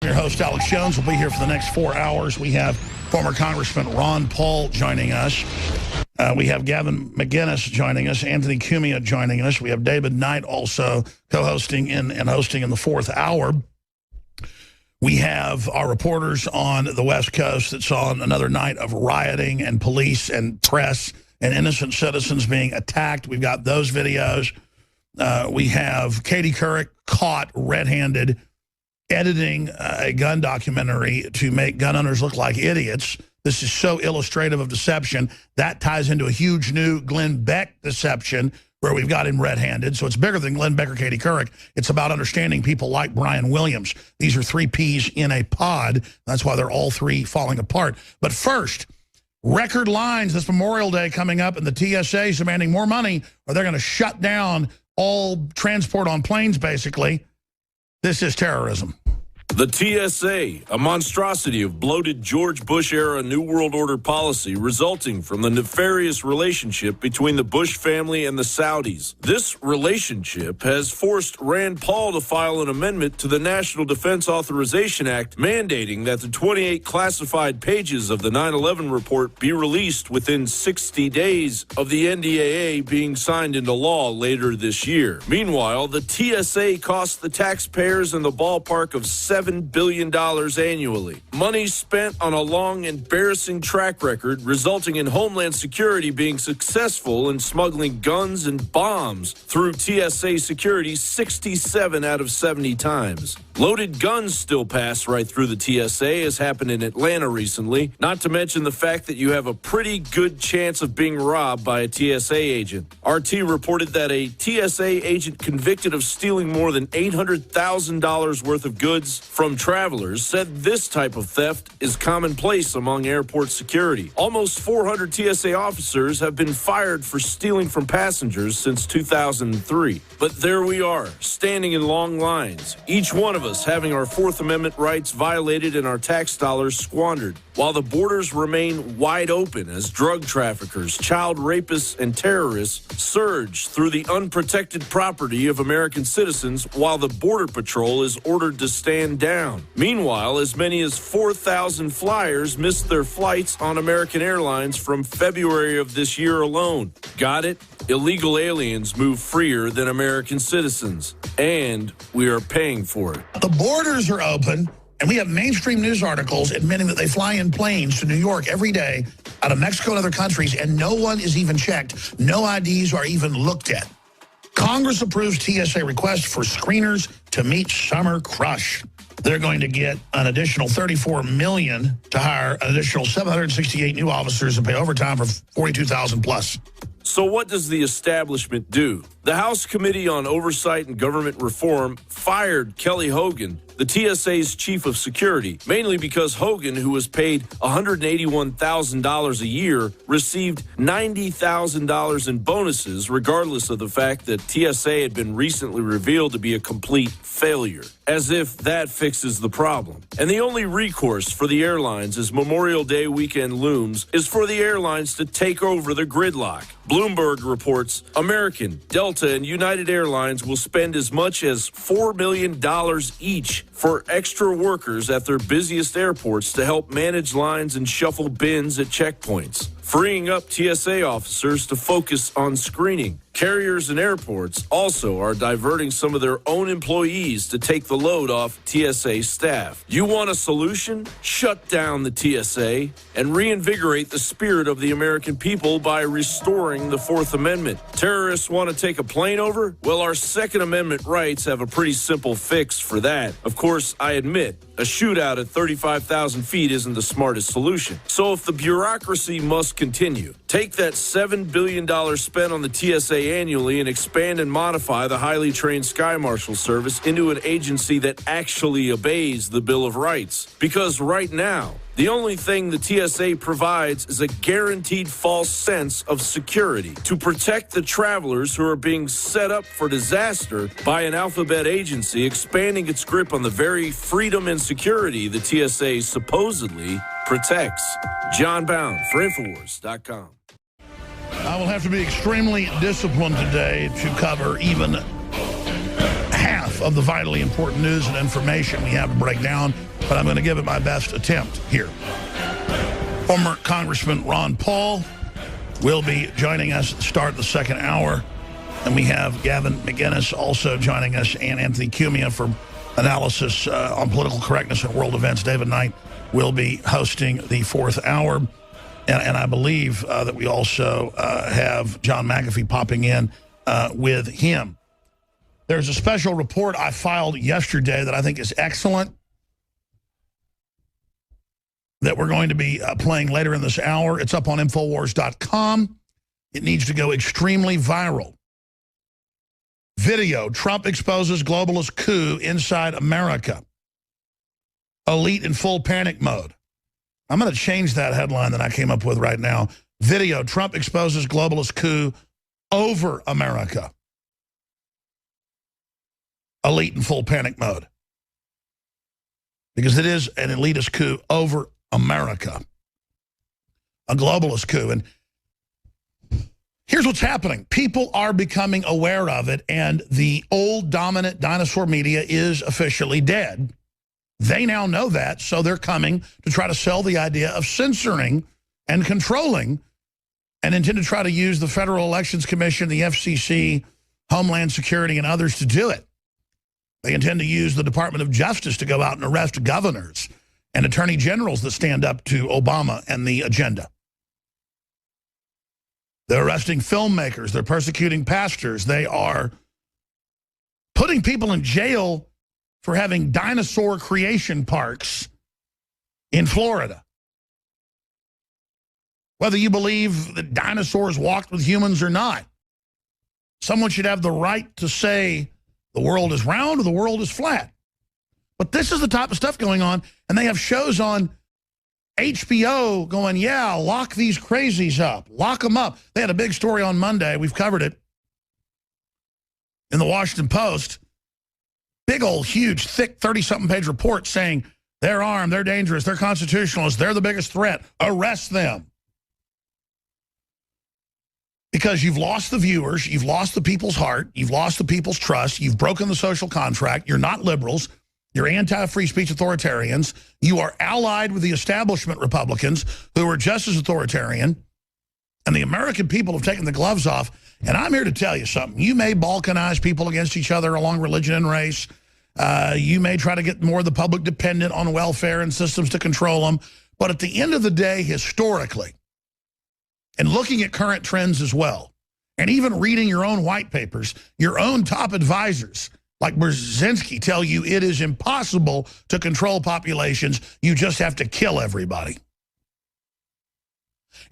Your host, Alex Jones, will be here for the next 4 hours. We have former Congressman Ron Paul joining us. We have Gavin McInnes joining us, Anthony Cumia joining us. We have David Knight also co-hosting and hosting in the 4th hour. We have our reporters on the West Coast that saw another night of rioting and police and press and innocent citizens being attacked. We've got those videos. We have Katie Couric caught red-handed editing a gun documentary to make gun owners look like idiots. This is so illustrative of deception. That ties into a huge new Glenn Beck deception where we've got him red-handed. So it's bigger than Glenn Beck or Katie Couric. It's about understanding people like Brian Williams. These are 3 peas in a pod. That's why they're all 3 falling apart. But first, record lines this Memorial Day coming up, and the TSA is demanding more money, or they're going to shut down all transport on planes, basically. This is terrorism. The TSA, a monstrosity of bloated George Bush-era New World Order policy resulting from the nefarious relationship between the Bush family and the Saudis. This relationship has forced Rand Paul to file an amendment to the National Defense Authorization Act mandating that the 28 classified pages of the 9/11 report be released within 60 days of the NDAA being signed into law later this year. Meanwhile, the TSA costs the taxpayers in the ballpark of $7 billion annually. Money spent on a long, embarrassing track record resulting in Homeland Security being successful in smuggling guns and bombs through TSA security 67 out of 70 times. Loaded guns still pass right through the TSA, as happened in Atlanta recently, not to mention the fact that you have a pretty good chance of being robbed by a TSA agent. RT reported that a TSA agent convicted of stealing more than $800,000 worth of goods from travelers said this type of theft is commonplace among airport security. Almost 400 TSA officers have been fired for stealing from passengers since 2003. But there we are, standing in long lines, each one of us having our Fourth Amendment rights violated and our tax dollars squandered, while the borders remain wide open as drug traffickers, child rapists, and terrorists surge through the unprotected property of American citizens while the Border Patrol is ordered to stand down. Meanwhile, as many as 4,000 flyers missed their flights on American Airlines from February of this year alone. Got it? Illegal aliens move freer than American citizens, and we are paying for it. The borders are open, and we have mainstream news articles admitting that they fly in planes to New York every day out of Mexico and other countries, and no one is even checked. No IDs are even looked at. Congress approves TSA request for screeners to meet summer crush. They're going to get an additional $34 million to hire an additional 768 new officers and pay overtime for 42,000 plus. So what does the establishment do? The House Committee on Oversight and Government Reform fired Kelly Hogan, the TSA's chief of security, mainly because Hogan, who was paid $181,000 a year, received $90,000 in bonuses, regardless of the fact that TSA had been recently revealed to be a complete failure. As if that fixes the problem. And the only recourse for the airlines as Memorial Day weekend looms is for the airlines to take over the gridlock. Bloomberg reports American, Delta, and United Airlines will spend as much as $4 million each for extra workers at their busiest airports to help manage lines and shuffle bins at checkpoints, freeing up TSA officers to focus on screening. Carriers and airports also are diverting some of their own employees to take the load off TSA staff. You want a solution? Shut down the TSA and reinvigorate the spirit of the American people by restoring the Fourth Amendment. Terrorists want to take a plane over? Well, our Second Amendment rights have a pretty simple fix for that. Of course, I admit, a shootout at 35,000 feet isn't the smartest solution. So if the bureaucracy must continue, take that $7 billion spent on the TSA annually and expand and modify the highly trained Sky Marshal Service into an agency that actually obeys the Bill of Rights. Because right now, the only thing the TSA provides is a guaranteed false sense of security to protect the travelers who are being set up for disaster by an alphabet agency expanding its grip on the very freedom and security the TSA supposedly protects. John Bound for Infowars.com. I will have to be extremely disciplined today to cover even half of the vitally important news and information we have to break down but I'm going to give it my best attempt here. Former Congressman Ron Paul will be joining us at the start of the second hour. And we have Gavin McInnes also joining us, and Anthony Cumia for analysis on political correctness and world events. David Knight will be hosting the fourth hour. And I believe that we also have John McAfee popping in with him. There's a special report I filed yesterday that I think is excellent, that we're going to be playing later in this hour. It's up on Infowars.com. It needs to go extremely viral. Video, Trump exposes globalist coup inside America. Elite in full panic mode. I'm going to change that headline that I came up with right now. Video, Trump exposes globalist coup over America. Elite in full panic mode. Because it is an elitist coup over America. A globalist coup. And here's what's happening. People are becoming aware of it, and the old dominant dinosaur media is officially dead. They now know that, so they're coming to try to sell the idea of censoring and controlling, and intend to try to use the Federal Elections Commission, the FCC, Homeland Security, and others to do it. They intend to use the Department of Justice to go out and arrest governors and attorney generals that stand up to Obama and the agenda. They're arresting filmmakers. They're persecuting pastors. They are putting people in jail for having dinosaur creation parks in Florida. Whether you believe that dinosaurs walked with humans or not, someone should have the right to say the world is round or the world is flat. But this is the type of stuff going on, and they have shows on HBO going, yeah, lock these crazies up. Lock them up. They had a big story on Monday. We've covered it in the Washington Post. Big old, huge, thick 30-something page report saying they're armed, they're dangerous, they're constitutionalists, they're the biggest threat. Arrest them. Because you've lost the viewers, you've lost the people's heart, you've lost the people's trust, you've broken the social contract, you're not liberals, you're anti-free speech authoritarians, you are allied with the establishment Republicans who are just as authoritarian, and the American people have taken the gloves off. And I'm here to tell you something. You may balkanize people against each other along religion and race. You may try to get more of the public dependent on welfare and systems to control them. But at the end of the day, historically, and looking at current trends as well, and even reading your own white papers, your own top advisors, like Brzezinski, tell you it is impossible to control populations. You just have to kill everybody.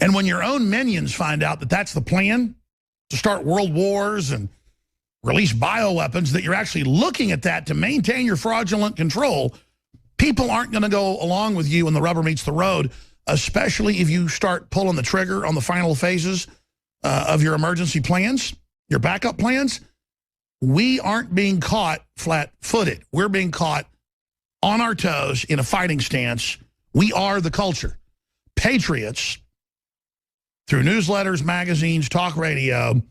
And when your own minions find out that that's the plan, to start world wars and release bioweapons, that you're actually looking at that to maintain your fraudulent control, people aren't going to go along with you when the rubber meets the road, especially if you start pulling the trigger on the final phases of your emergency plans, your backup plans. We aren't being caught flat-footed. We're being caught on our toes in a fighting stance. We are the culture. Patriots, through newsletters, magazines, talk radio,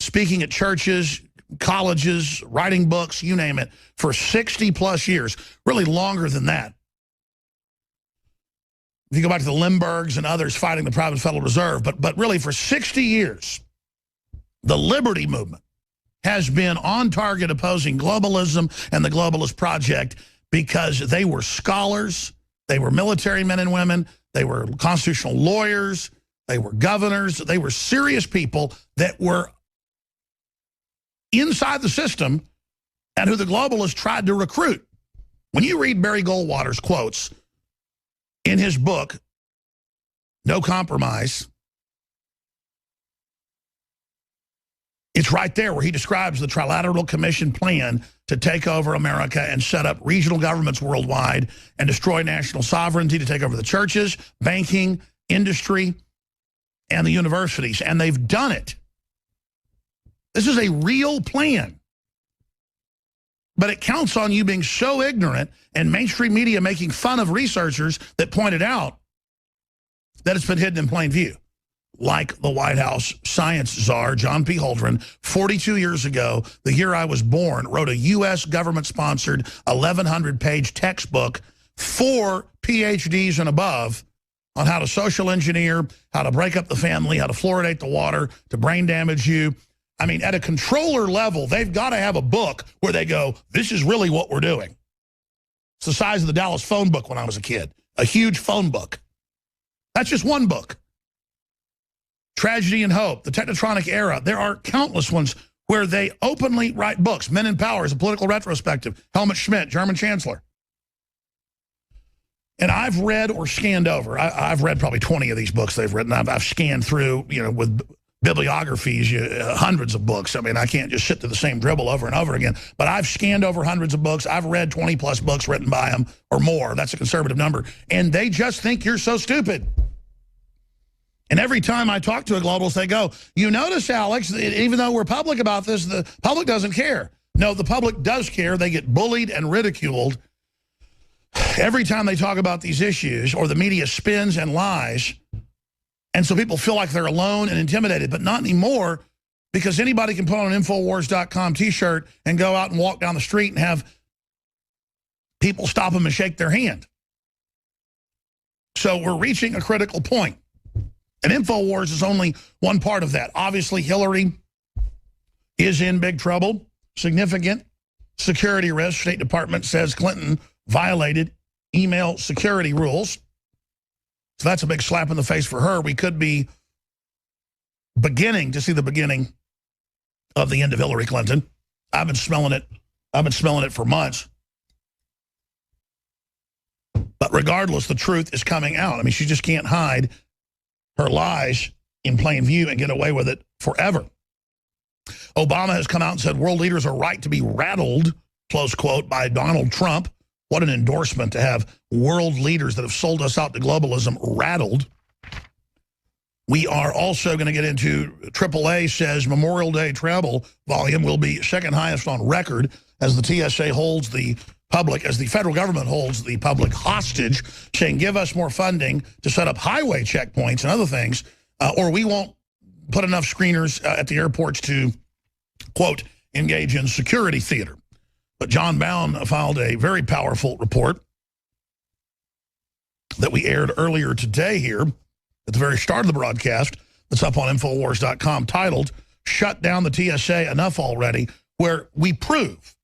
speaking at churches, colleges, writing books, you name it, for 60-plus years, really longer than that. If you go back to the Lindberghs and others fighting the private Federal Reserve, but really for 60 years, the liberty movement has been on target opposing globalism and the globalist project because they were scholars, they were military men and women, they were constitutional lawyers, they were governors, they were serious people that were inside the system and who the globalists tried to recruit. When you read Barry Goldwater's quotes in his book, No Compromise, it's right there where he describes the Trilateral Commission plan to take over America and set up regional governments worldwide and destroy national sovereignty, to take over the churches, banking, industry, and the universities. And they've done it. This is a real plan. But it counts on you being so ignorant and mainstream media making fun of researchers that pointed out that it's been hidden in plain view. Like the White House science czar, John P. Holdren, 42 years ago, the year I was born, wrote a U.S. government-sponsored 1,100-page textbook 4 PhDs and above on how to social engineer, how to break up the family, how to fluoridate the water, to brain damage you. I mean, at a controller level, they've got to have a book where they go, this is really what we're doing. It's the size of the Dallas phone book when I was a kid. A huge phone book. That's just one book. Tragedy and Hope, The Technotronic Era. There are countless ones where they openly write books. Men in Power is a political retrospective. Helmut Schmidt, German Chancellor. And I've read or scanned over. I've read probably 20 of these books they've written. I've scanned through, with bibliographies, hundreds of books. I mean, I can't just sit through the same dribble over and over again. But I've scanned over hundreds of books. I've read 20-plus books written by them or more. That's a conservative number. And they just think you're so stupid. And every time I talk to a globalist, they go, you notice, Alex, even though we're public about this, the public doesn't care. No, the public does care. They get bullied and ridiculed every time they talk about these issues, or the media spins and lies. And so people feel like they're alone and intimidated, but not anymore, because anybody can put on an Infowars.com t-shirt and go out and walk down the street and have people stop them and shake their hand. So we're reaching a critical point. And Infowars is only one part of that. Obviously, Hillary is in big trouble. Significant security risk. State Department says Clinton violated email security rules. So that's a big slap in the face for her. We could be beginning to see the beginning of the end of Hillary Clinton. I've been smelling it. I've been smelling it for months. But regardless, the truth is coming out. I mean, she just can't hide her lies in plain view and get away with it forever. Obama has come out and said world leaders are right to be rattled, close quote, by Donald Trump. What an endorsement to have world leaders that have sold us out to globalism rattled. We are also going to get into, AAA says Memorial Day travel volume will be second highest on record as the TSA holds the public, as the federal government holds the public hostage, saying give us more funding to set up highway checkpoints and other things, or we won't put enough screeners at the airports to, quote, engage in security theater. But John Bound filed a very powerful report that we aired earlier today here at the very start of the broadcast, that's up on Infowars.com, titled, Shut Down the TSA Enough Already, where we prove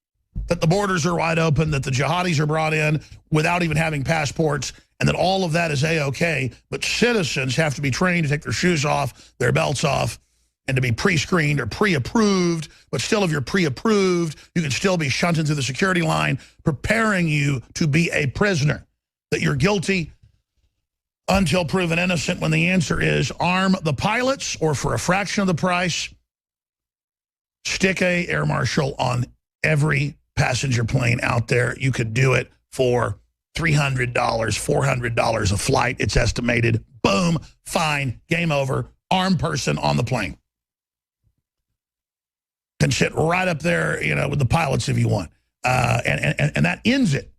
that the borders are wide open, that the jihadis are brought in without even having passports, and that all of that is A-OK, but citizens have to be trained to take their shoes off, their belts off, and to be pre-screened or pre-approved. But still, if you're pre-approved, you can still be shunted through the security line, preparing you to be a prisoner, that you're guilty until proven innocent, when the answer is arm the pilots, or for a fraction of the price, stick a air marshal on every passenger plane out there. You could do it for $300, $400 a flight, it's estimated. Boom, fine, game over, armed person on the plane. Can sit right up there, with the pilots if you want. And that ends it.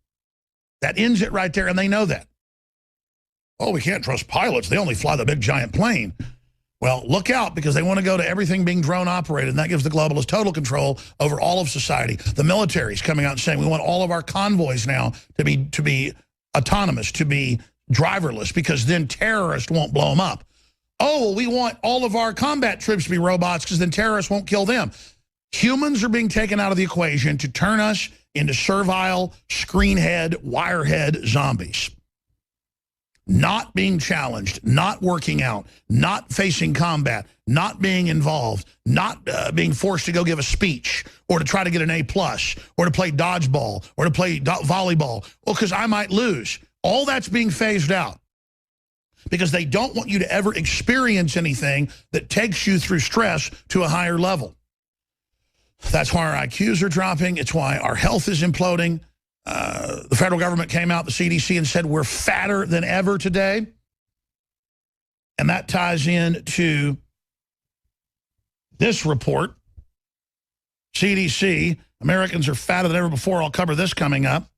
That ends it right there, and they know that. Oh, we can't trust pilots. They only fly the big giant plane. Well, look out, because they want to go to everything being drone operated, and that gives the globalists total control over all of society. The military's coming out and saying we want all of our convoys now to be autonomous, to be driverless, because then terrorists won't blow them up. Oh, well, we want all of our combat troops to be robots, because then terrorists won't kill them. Humans are being taken out of the equation to turn us into servile, screenhead, wirehead zombies. Not being challenged, not working out, not facing combat, not being involved, not being forced to go give a speech or to try to get an A+, or to play dodgeball or to play volleyball. Well, because I might lose. All that's being phased out because they don't want you to ever experience anything that takes you through stress to a higher level. That's why our IQs are dropping. It's why our health is imploding. The federal government came out, the CDC, and said we're fatter than ever today. And that ties in to this report. CDC, Americans are fatter than ever before. I'll cover this coming up.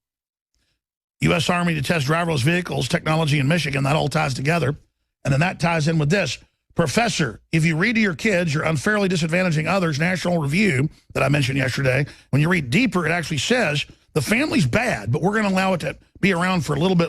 U.S. Army to test driverless vehicles, technology in Michigan. That all ties together. And then that ties in with this. Professor, if you read to your kids, you're unfairly disadvantaging others. National Review that I mentioned yesterday. When you read deeper, it actually says the family's bad, but we're going to allow it to be around for a little bit